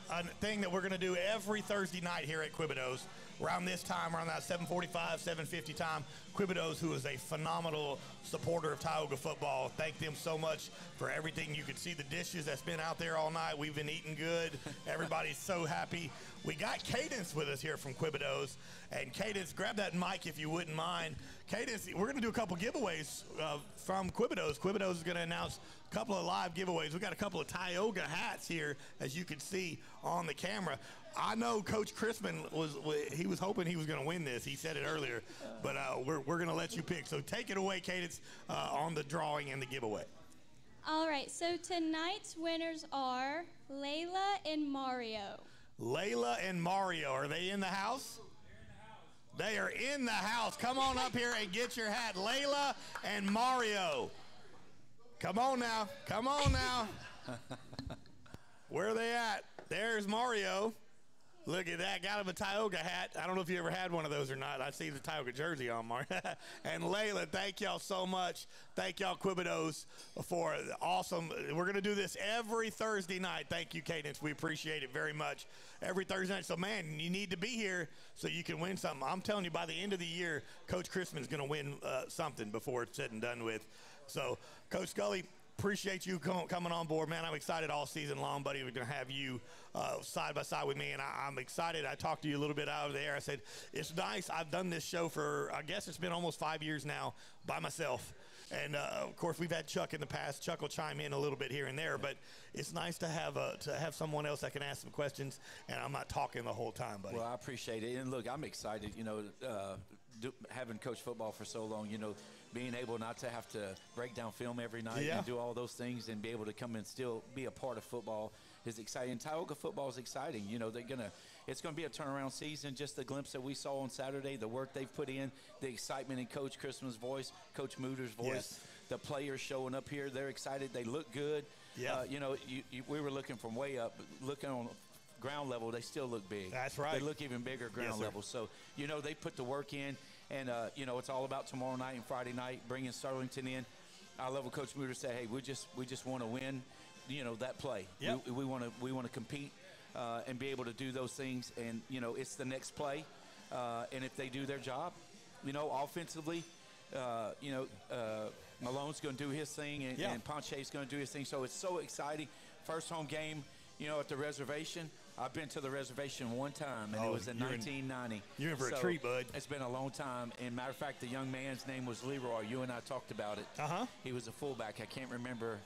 thing that we're going to do every Thursday night here at Quebedeaux. Around this time, around that 7:45, 7:50 time, Quebedeaux, who is a phenomenal supporter of Tioga football, thank them so much for everything. You can see the dishes that's been out there all night. We've been eating good. Everybody's so happy. We got Cadence with us here from Quebedeaux. And Cadence, grab that mic if you wouldn't mind. Cadence, we're going to do a couple giveaways from Quebedeaux. Quebedeaux is going to announce a couple of live giveaways. We got a couple of Tioga hats here, as you can see on the camera. I know Coach Christman was hoping he was going to win this. He said it earlier, but we're going to let you pick. So take it away, Cadence, on the drawing and the giveaway. All right, so tonight's winners are Layla and Mario. Layla and Mario, are they in the house? They are in the house. Come on up here and get your hat. Layla and Mario. Come on now. Come on now. Where are they at? There's Mario. Look at that. Got him a Tioga hat. I don't know if you ever had one of those or not. I see the Tioga jersey on, Mario. And Layla, thank y'all so much. Thank y'all, Quebedeaux, for awesome. We're going to do this every Thursday night. Thank you, Cadence. We appreciate it very much. Every Thursday night. So, man, you need to be here so you can win something. I'm telling you, by the end of the year, Coach Christman's going to win something before it's said and done with. So, Coach Scully, appreciate you coming on board, man. I'm excited all season long, buddy. We're going to have you side by side with me, and I'm excited. I talked to you a little bit out of the air. I said, it's nice. I've done this show for, I guess it's been almost 5 years now by myself. And, of course, we've had Chuck in the past. Chuck will chime in a little bit here and there, but it's nice to have someone else that can ask some questions, and I'm not talking the whole time, buddy. Well, I appreciate it. And, look, I'm excited, having coached football for so long, being able not to have to break down film every night and do all those things and be able to come and still be a part of football is exciting. Tioga football is exciting. It's going to be a turnaround season. Just the glimpse that we saw on Saturday, the work they've put in, the excitement in Coach Christman's voice, Coach Mooter's voice, the players showing up here. They're excited. They look good. Yeah. We were looking from way up, looking on ground level. They still look big. That's right. They look even bigger ground level. So, they put the work in. And, it's all about tomorrow night and Friday night, bringing Sterlington in. I love what Coach Mooter said, hey, we just want to win, that play. Yep. We want to compete and be able to do those things. And, it's the next play. And if they do their job, offensively, Malone's going to do his thing and Ponche's going to do his thing. So it's so exciting. First home game, at the reservation. I've been to the reservation one time, and it was in 1990. You're in for a treat, bud. It's been a long time. And matter of fact, the young man's name was Leroy. You and I talked about it. Uh-huh. He was a fullback. I can't remember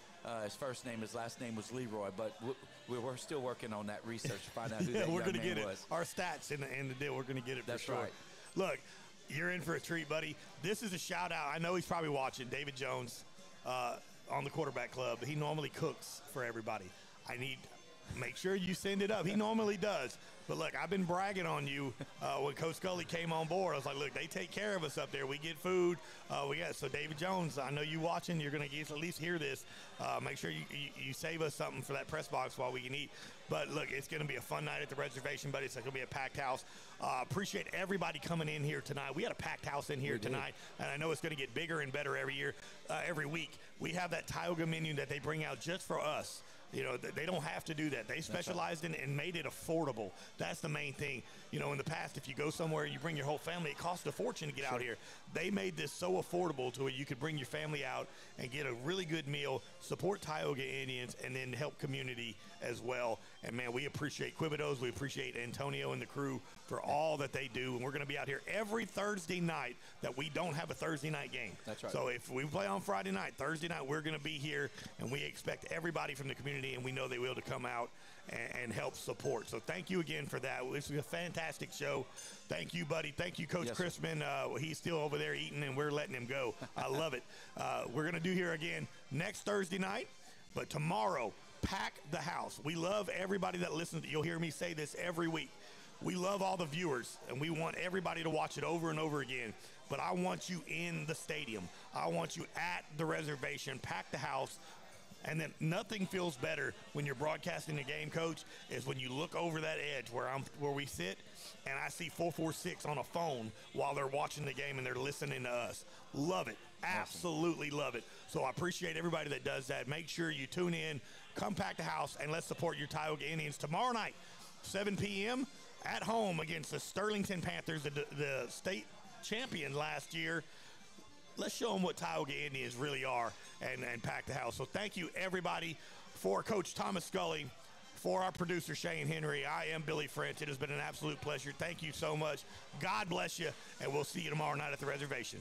his first name. His last name was Leroy. But we're still working on that research to find out who that young man was. We're going to get it. Our stats in the deal, we're going to get it for sure. That's right. Look, you're in for a treat, buddy. This is a shout-out. I know he's probably watching. David Jones on the Quarterback Club. He normally cooks for everybody. Make sure you send it up. He normally does. But, look, I've been bragging on you when Coach Scully came on board. I was like, look, they take care of us up there. We get food. So, David Jones, I know you watching. You're going to at least hear this. Make sure you save us something for that press box while we can eat. But, look, it's going to be a fun night at the reservation, buddy. It's going to be a packed house. Appreciate everybody coming in here tonight. We had a packed house in here tonight, and I know it's going to get bigger and better every week. We have that Tioga menu that they bring out just for us. They don't have to do that. They specialized in and made it affordable. That's the main thing. In the past, if you go somewhere and you bring your whole family, it costs a fortune to get out here. They made this so affordable to where you could bring your family out and get a really good meal, support Tioga Indians, and then help community as well. And, man, we appreciate Quebedeaux. We appreciate Antonio and the crew for all that they do. And we're going to be out here every Thursday night that we don't have a Thursday night game. That's right. So if we play on Friday night, Thursday night, we're going to be here, and we expect everybody from the community, and we know they will, to come out and help support. So thank you again for that. This was a fantastic show. Thank you, buddy. Thank you, Coach Christman. He's still over there eating, and we're letting him go. I love it. We're going to do here again next Thursday night, but tomorrow, pack the house. We love everybody that listens. You'll hear me say this every week. We love all the viewers, and we want everybody to watch it over and over again. But I want you in the stadium. I want you at the reservation. Pack the house. And then nothing feels better when you're broadcasting the game, Coach, is when you look over that edge where we sit, and I see 446 on a phone while they're watching the game and they're listening to us. Love it. Absolutely love it. So I appreciate everybody that does that. Make sure you tune in Come pack the house, and let's support your Tioga Indians tomorrow night, 7 p.m. at home against the Sterlington Panthers, the state champion last year. Let's show them what Tioga Indians really are and pack the house. So thank you, everybody, for Coach Thomas Scully, for our producer, Shane Henry. I am Billy French. It has been an absolute pleasure. Thank you so much. God bless you, and we'll see you tomorrow night at the reservation.